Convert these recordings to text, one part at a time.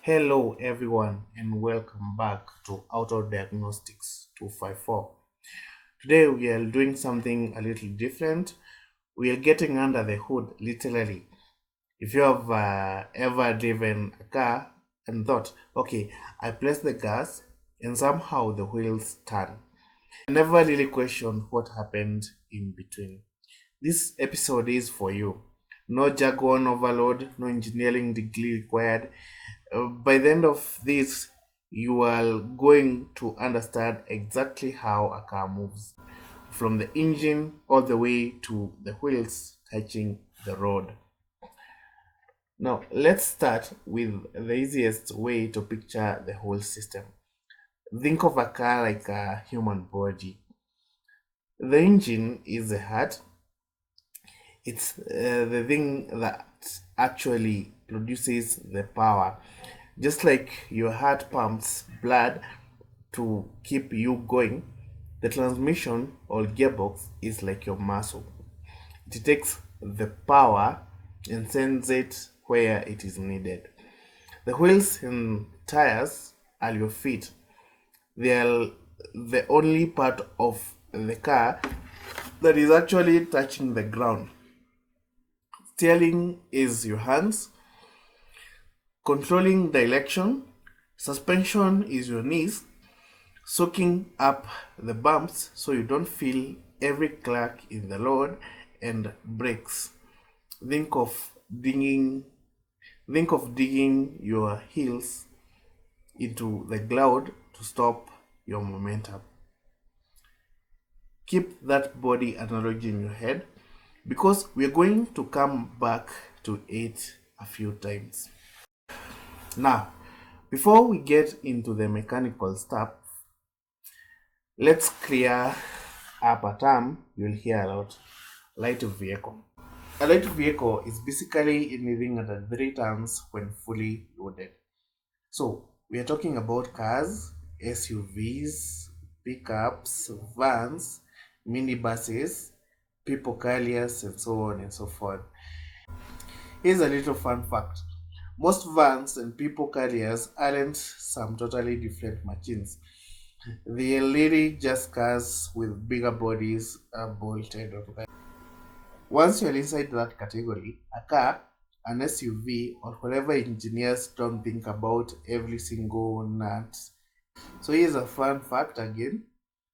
Hello everyone and welcome back to Diagnostics 254. Today we are doing something a little different. We are getting under the hood literally. If you have ever driven a car and thought, okay, I press the gas and somehow the wheels turn. I never really questioned what happened in between. This episode is for you. No jargon overload, no engineering degree required. By the end of this, you are going to understand exactly how a car moves from the engine all the way to the wheels touching the road. Now, let's start with the easiest way to picture the whole system. Think of a car like a human body. The engine is the heart. It's the thing that actually produces the power. Just like your heart pumps blood to keep you going, the transmission or gearbox is like your muscle. It takes the power and sends it where it is needed. The wheels and tires are your feet. They are the only part of the car that is actually touching the ground. Steering is your hands, controlling direction, suspension is your knees, soaking up the bumps so you don't feel every crack in the road, and brakes. Think of digging think of digging your heels into the ground to stop your momentum. Keep that body analogy in your head because we're going to come back to it a few times. Now, before we get into the mechanical stuff, let's clear up a term you'll hear a lot: light vehicle. A light vehicle is basically anything under 3 tons when fully loaded. So, we are talking about cars, SUVs, pickups, vans, minibuses, people carriers, and so on and so forth. Here's a little fun fact: most vans and people carriers aren't some totally different machines. They are literally just cars with bigger bodies bolted on. Once you're inside that category, a car, an SUV, or whatever, engineers don't think about every single nut. So here's a fun fact again.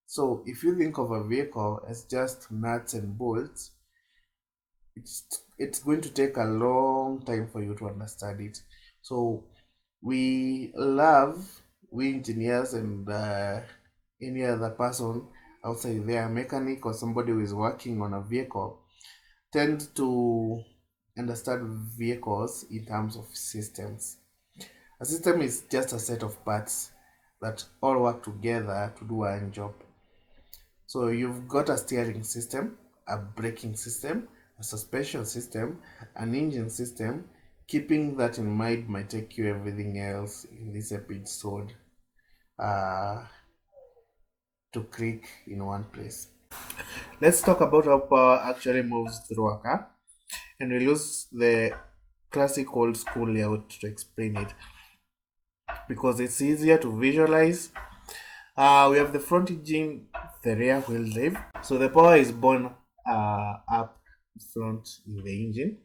So if you think of a vehicle as just nuts and bolts, it's going to take a long time for you to understand it. So we engineers and any other person outside there, mechanic or somebody who is working on a vehicle, tend to understand vehicles in terms of systems. A system is just a set of parts that all work together to do one job. So you've got a steering system, a braking system, a suspension system, an engine system. Keeping that in mind might take you everything else in this episode uh, to click in one place. Let's talk about how power actually moves through a car, and we'll use the classic old school layout to explain it because it's easier to visualize. We have the front engine, the rear wheel drive. So the power is born up front in the engine.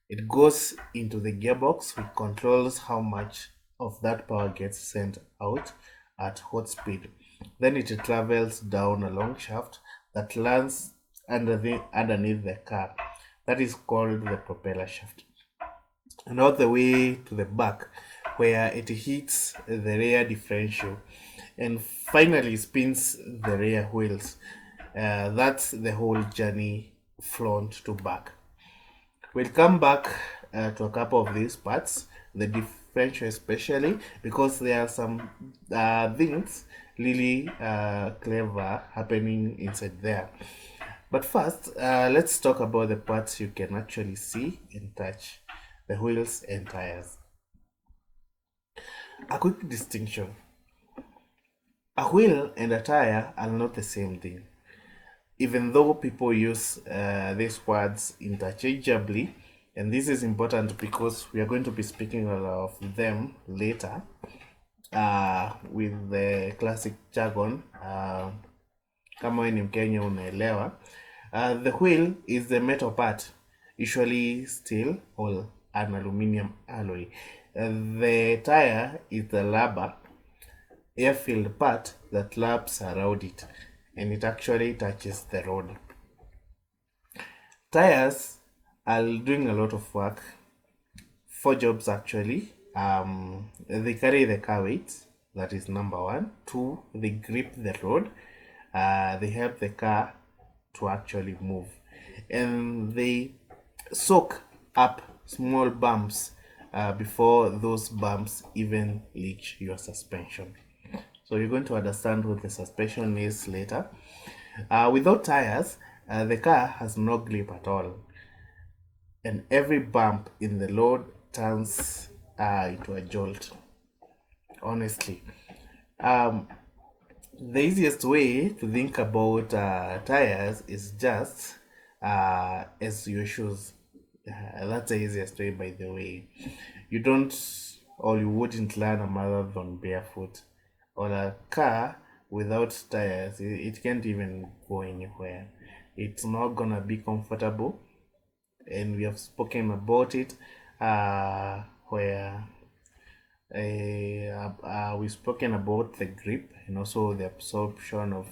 It goes into the gearbox, which controls how much of that power gets sent out at what speed. Then it travels down a long shaft that lands underneath the car. That is called the propeller shaft. And all the way to the back, where it hits the rear differential and finally spins the rear wheels. That's the whole journey front to back. We'll come back to a couple of these parts, the differential especially, because there are some things really clever happening inside there. But first, let's talk about the parts you can actually see and touch: the wheels and tires. A quick distinction: a wheel and a tire are not the same thing. Even though people use these words interchangeably, And this is important because we are going to be speaking of them later with the classic jargon. Kama wewe ni Mkenya unaelewa. The wheel is the metal part, usually steel or an aluminum alloy. The tire is the rubber air-filled part that laps around it, and it actually touches the road. Tires are doing a lot of work. 4 jobs actually. They carry the car weight, that is number one. 2, they grip the road. They help the car to actually move, and they soak up small bumps before those bumps even reach your suspension. So you're going to understand what the suspension is later. Without tires, the car has no grip at all, and every bump in the road turns into a jolt. Honestly, the easiest way to think about tires is just as your shoes. That's the easiest way, by the way. You don't, or you wouldn't learn a marathon barefoot, or a car without tires. It can't even go anywhere. It's not gonna be comfortable, and we have spoken about it where we've spoken about the grip and also the absorption of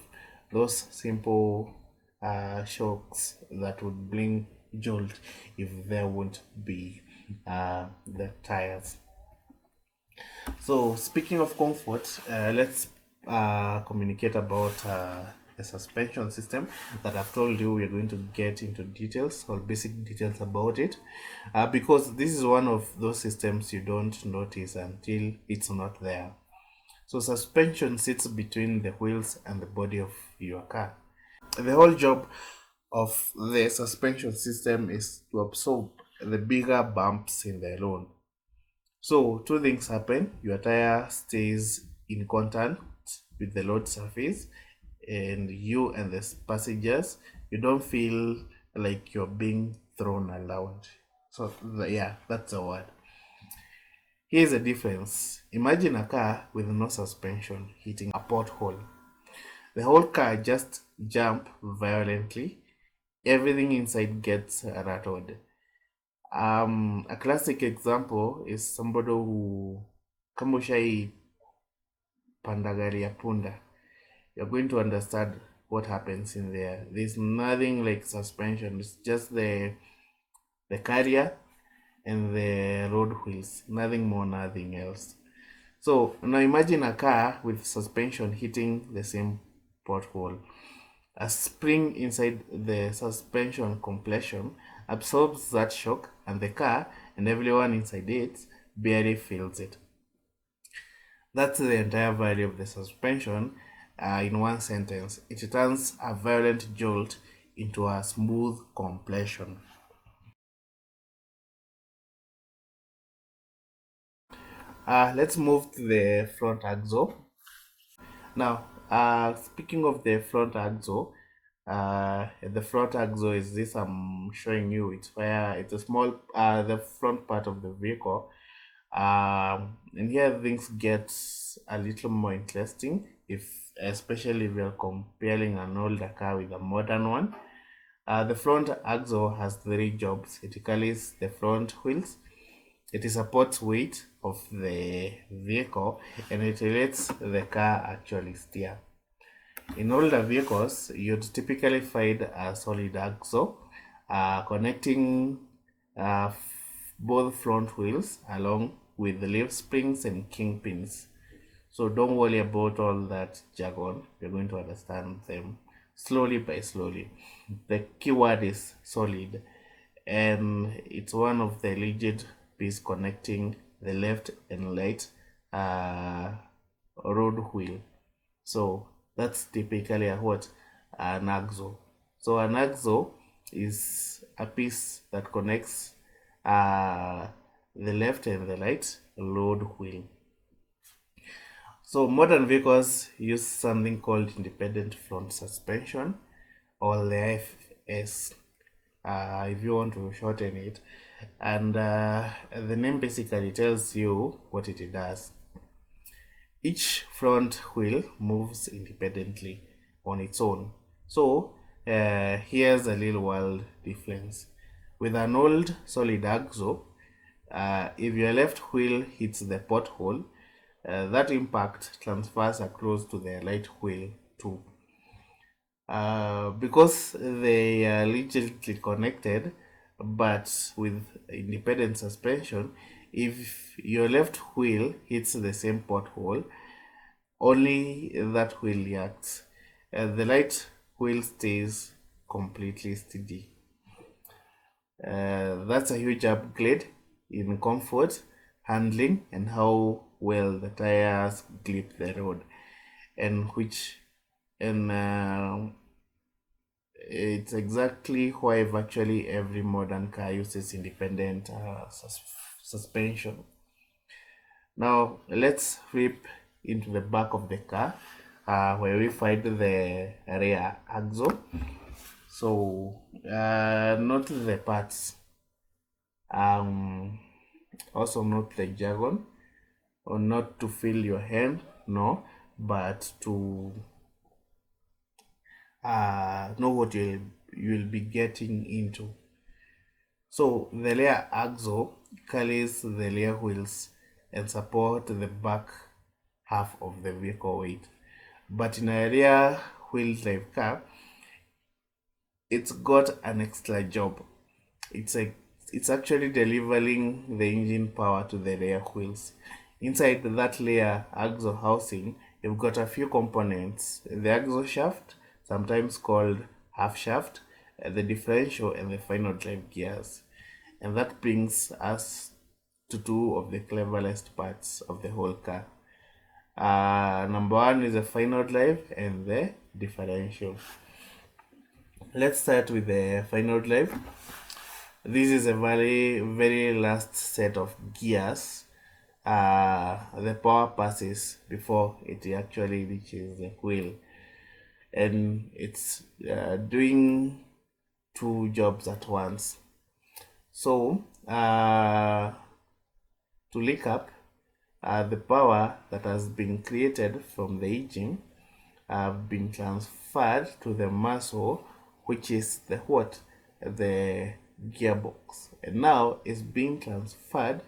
those simple shocks that would bring jolt if there won't be the tires. So speaking of comfort, let's communicate about the suspension system that I've told you we're going to get into details or basic details about it, because this is one of those systems you don't notice until it's not there. So suspension sits between the wheels and the body of your car. The whole job of the suspension system is to absorb the bigger bumps in the road. So 2 things happen. Your tire stays in contact with the road surface, and you and the passengers, you don't feel like you're being thrown around. So yeah, that's the word. Here's a difference. Imagine a car with no suspension hitting a pothole. The whole car just jump violently. Everything inside gets rattled. A classic example is somebody who, kama ushai panda gari ya punda, you're going to understand what happens in there. There's nothing like suspension. It's just the carrier and the road wheels. Nothing more, nothing else. So now imagine a car with suspension hitting the same pothole. A spring inside the suspension compression absorbs that shock, and the car and everyone inside it barely feels it. That's the entire value of the suspension in one sentence. It turns a violent jolt into a smooth compression. Let's move to the front axle. Now, speaking of the front axle, the front axle is this I'm showing you. It's where it's a small, the front part of the vehicle. And here things get a little more interesting, especially if you're comparing an older car with a modern one. The front axle has 3 jobs. It carries the front wheels, it supports weight of the vehicle, and it lets the car actually steer. In older vehicles, you'd typically find a solid axle connecting both front wheels along with the leaf springs and kingpins. So don't worry about all that jargon. You're going to understand them slowly by slowly. The keyword is solid, and it's one of the rigid piece connecting the left and right road wheel. So that's typically a what? An axle. So an axle is a piece that connects the left and the right road wheel. So modern vehicles use something called independent front suspension, or the IFS, if you want to shorten it. and the name basically tells you what it does. Each front wheel moves independently on its own. So here's a little world difference. With an old solid axle, if your left wheel hits the pothole, that impact transfers across to the right wheel too. Because they are legally connected, but with independent suspension, if your left wheel hits the same pothole, only that wheel reacts. The right wheel stays completely steady. That's a huge upgrade in comfort, handling, and how well the tires grip the road, and it's exactly why virtually every modern car uses independent suspension. Now let's flip into the back of the car where we find the rear axle. So note the parts. Also note the jargon, or not to fill your hand, no, but to know what you'll be getting into. So the rear axle carries the rear wheels and support the back half of the vehicle weight. But in a rear wheel drive car, it's got an extra job. It's actually delivering the engine power to the rear wheels. Inside that rear axle housing, you've got a few components: the axle shaft, sometimes called half shaft, the differential, and the final drive gears. And that brings us to two of the cleverest parts of the whole car. Number one is the final drive and the differential. Let's start with the final drive. This is a very last set of gears. The power passes before it actually reaches the wheel, and it's doing two jobs at once. So to recap, the power that has been created from the engine have been transferred to the muscle, which is the what? The gearbox. And now it's being transferred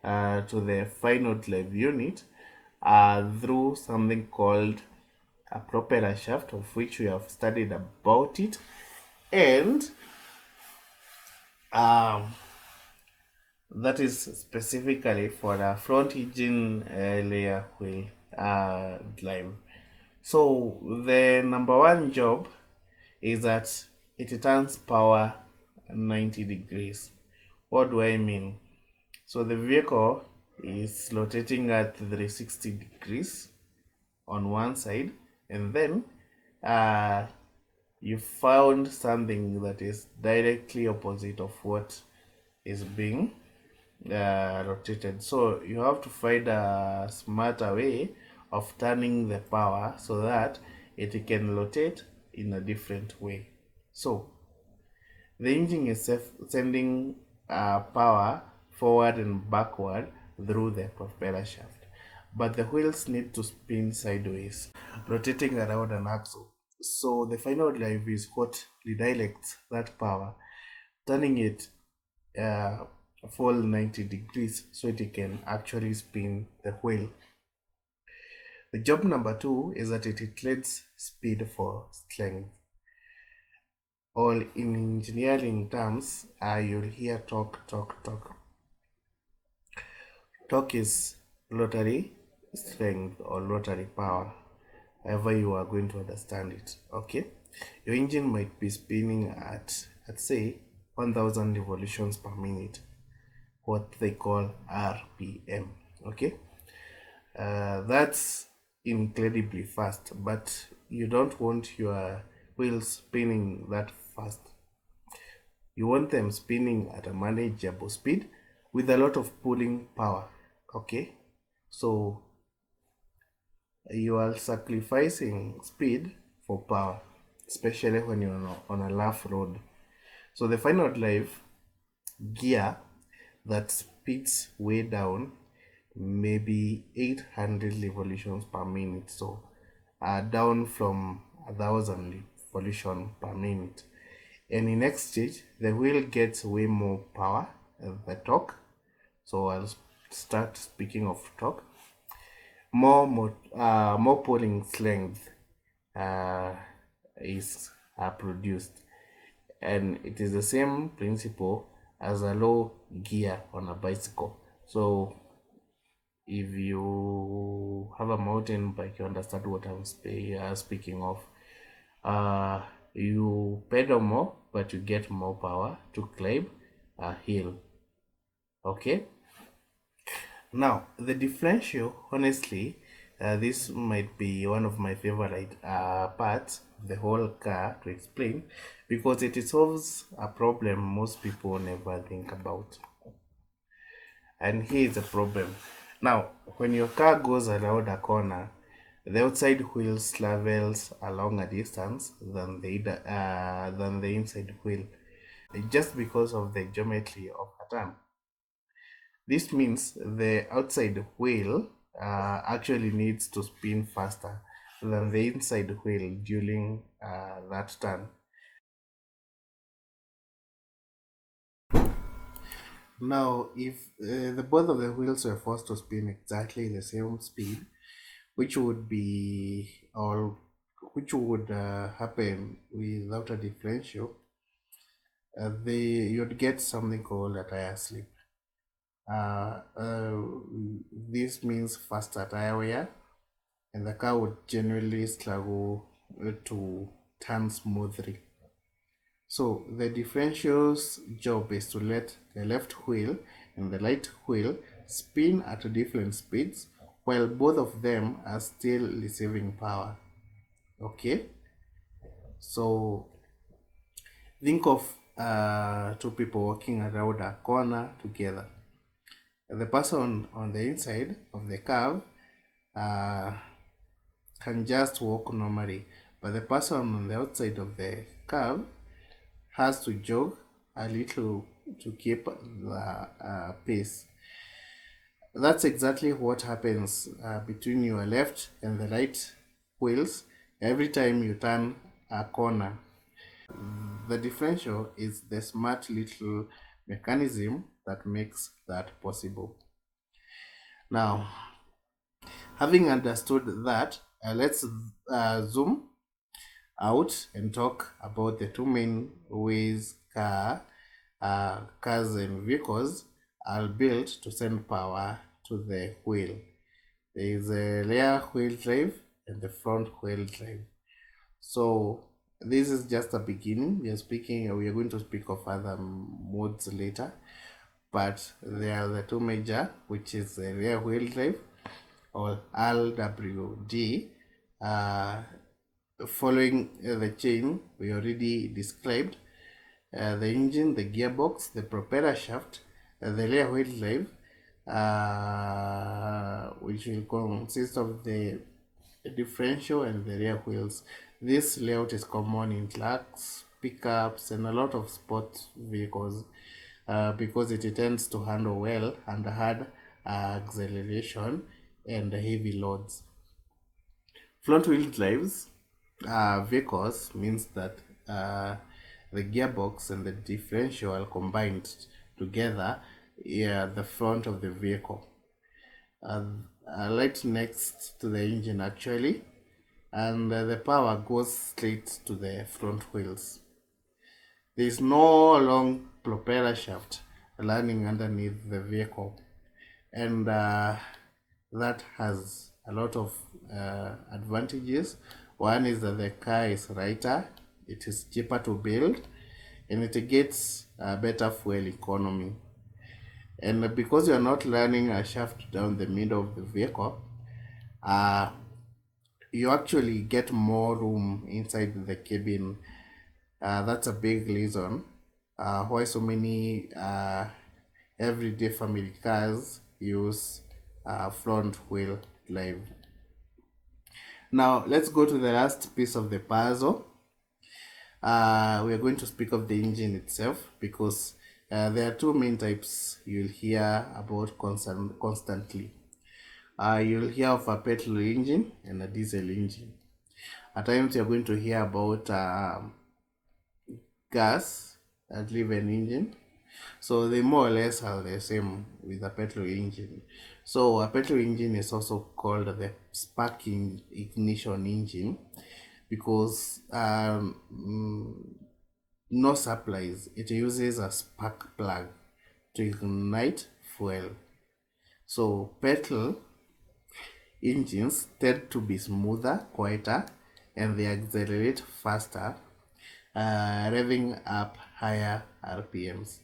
to the final drive unit through something called a propeller shaft, of which we have studied about it. And that is specifically for a front engine rear wheel drive. So the number one job is that it turns power 90 degrees. What do I mean? So the vehicle is rotating at 360 degrees on one side, and then you found something that is directly opposite of what is being rotated. So you have to find a smarter way of turning the power so that it can rotate in a different way. So the engine is sending power forward and backward through the propeller shaft, but the wheels need to spin sideways, rotating around an axle. So the final drive is what redirects that power, turning it full 90 degrees so it can actually spin the wheel. The job number two is that it trades speed for strength. Or in engineering terms, you'll hear torque. Torque is rotary strength or rotary power, however you are going to understand it. Okay, your engine might be spinning at say 1000 revolutions per minute, what they call RPM. Okay, that's incredibly fast, but you don't want your wheels spinning that fast. You want them spinning at a manageable speed with a lot of pulling power. Okay, so you are sacrificing speed for power, especially when you're on a rough road. So the final drive gear that speeds way down, maybe 800 revolutions per minute. So down from 1,000 revolution per minute. And in next stage, the wheel gets way more power, the torque. So I'll start speaking of torque. More pulling length uh, is produced, and it is the same principle as a low gear on a bicycle. So if you have a mountain bike, you understand what I'm speaking of. uh, you pedal more, but you get more power to climb a hill. Okay. Now, the differential, honestly, this might be one of my favorite parts of the whole car to explain, because it solves a problem most people never think about. And here is the problem. Now, when your car goes around a corner, the outside wheels travels a longer distance than the inside wheel, just because of the geometry of a turn. This means the outside wheel actually needs to spin faster than the inside wheel during that turn. Now, if the both of the wheels were forced to spin exactly the same speed, which would be or which would happen without a differential, you'd get something called a tire slip. Uh, uh, this means faster tire wear, and the car would generally struggle to turn smoothly. So the differential's job is to let the left wheel and the right wheel spin at different speeds while both of them are still receiving power. Okay, so think of two people walking around a corner together. The person on the inside of the curve uh, can just walk normally, but the person on the outside of the curve has to jog a little to keep the pace. That's exactly what happens between your left and the right wheels every time you turn a corner. The differential is the smart little mechanism that makes that possible. Now, having understood that, let's zoom out and talk about the two main ways cars and vehicles are built to send power to the wheel. There is a rear wheel drive and the front wheel drive. So this is just a beginning. We are going to speak of other modes later, but there are the two major, which is the rear wheel drive or RWD. Following the chain we already described, the engine, the gearbox, the propeller shaft, the rear wheel drive, which will consist of the differential and the rear wheels. This layout is common in trucks, pickups, and a lot of sports vehicles because it tends to handle well under hard acceleration and heavy loads. Front wheel drives vehicles means that the gearbox and the differential are combined together at the front of the vehicle. Right next to the engine actually, and the power goes straight to the front wheels. There is no long propeller shaft running underneath the vehicle, and that has a lot of advantages. One is that the car is lighter, it is cheaper to build, and it gets a better fuel economy. And because you are not running a shaft down the middle of the vehicle, uh, you actually get more room inside the cabin. That's a big reason why so many everyday family cars use front wheel drive. Now let's go to the last piece of the puzzle. We are going to speak of the engine itself because There are two main types you'll hear about constantly. You'll hear of a petrol engine and a diesel engine. At times, you're going to hear about gas driven engine. So they more or less are the same with a petrol engine. So a petrol engine is also called the sparking ignition engine because no supplies. It uses a spark plug to ignite fuel. So petrol engines tend to be smoother, quieter, and they accelerate faster, revving up higher RPMs.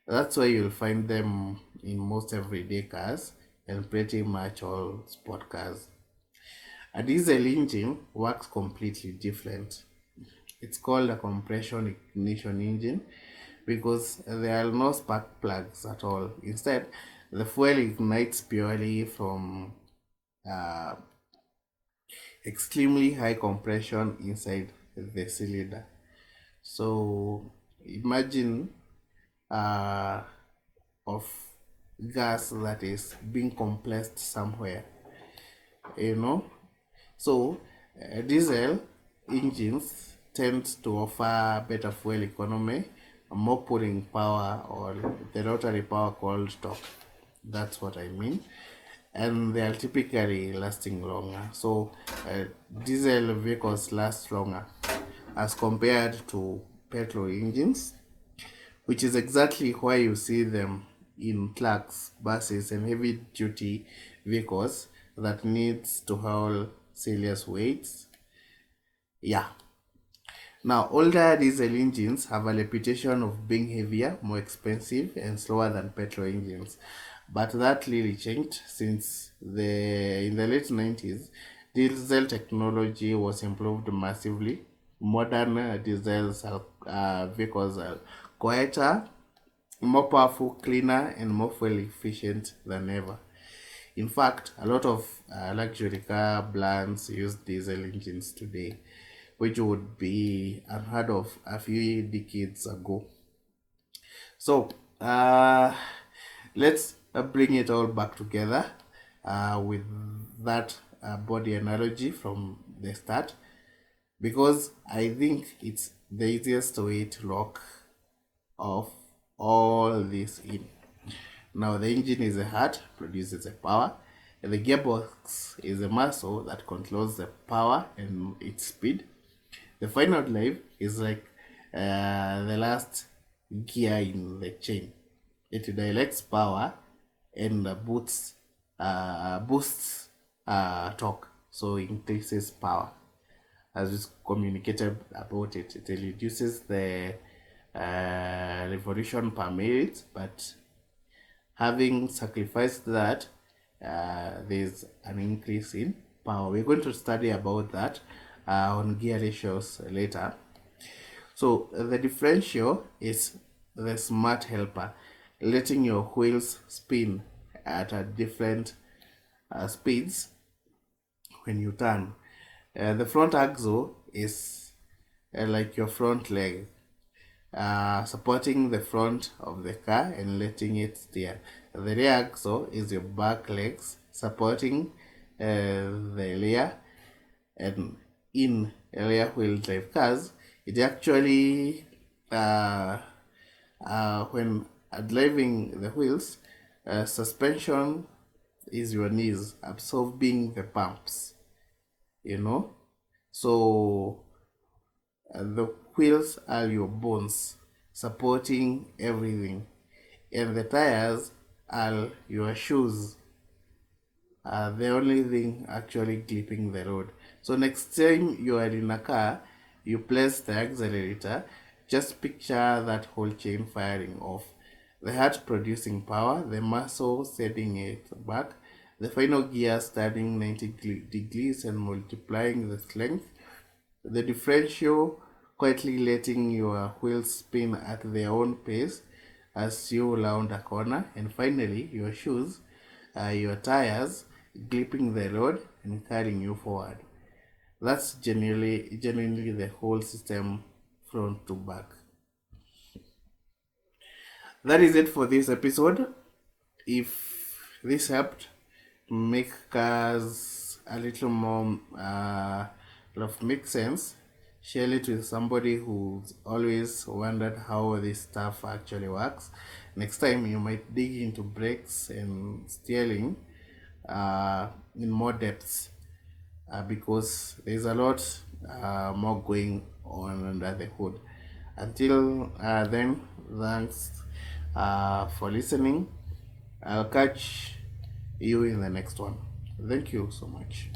That's why you'll find them in most everyday cars and pretty much all sport cars. A diesel engine works completely different. It's called a compression ignition engine because there are no spark plugs at all. Instead, the fuel ignites purely from uh, extremely high compression inside the cylinder. So imagine uh, of gas that is being compressed somewhere, you know. So diesel engines tend to offer better fuel economy, more pulling power, or the rotary power called torque. That's what I mean. And they are typically lasting longer. So diesel vehicles last longer as compared to petrol engines, which is exactly why you see them in trucks, buses, and heavy duty vehicles that needs to haul serious weights. Yeah. Now, older diesel engines have a reputation of being heavier, more expensive, and slower than petrol engines. But that really changed since in the late 90s, diesel technology was improved massively. Modern vehicles are quieter, more powerful, cleaner, and more fuel efficient than ever. In fact, a lot of luxury car brands use diesel engines today, which would be unheard of a few decades ago. So, let's bring it all back together with that body analogy from the start, because I think it's the easiest way to lock off all this in. Now, the engine is the heart, produces the power, and the gearbox is the muscle that controls the power and its speed. The final drive is like the last gear in the chain. It directs power and boosts torque, so increases power. As we communicated about it, it reduces the revolution per minute, but having sacrificed that, there's an increase in power. We're going to study about that on gear ratios later. So the differential is the smart helper, letting your wheels spin at a different speeds when you turn. The front axle is like your front leg, supporting the front of the car and letting it steer. The rear axle is your back legs, supporting the rear. And in rear wheel drive cars, it actually when driving the wheels, suspension is your knees absorbing the bumps, you know. So the wheels are your bones supporting everything, and the tires are your shoes, the only thing actually clipping the road. So next time you are in a car, you place the accelerator, just picture that whole chain firing off. The heart producing power, the muscle setting it back, the final gear starting 90 degrees and multiplying the length, the differential quietly letting your wheels spin at their own pace as you round a corner, and finally your shoes, your tires, gripping the road and carrying you forward. That's genuinely the whole system front to back. That is it for this episode. If this helped make cars a little more make sense, share it with somebody who's always wondered how this stuff actually works. Next time you might dig into brakes and steering in more depth, because there's a lot more going on under the hood. Until then, thanks for listening. I'll catch you in the next one. Thank you so much.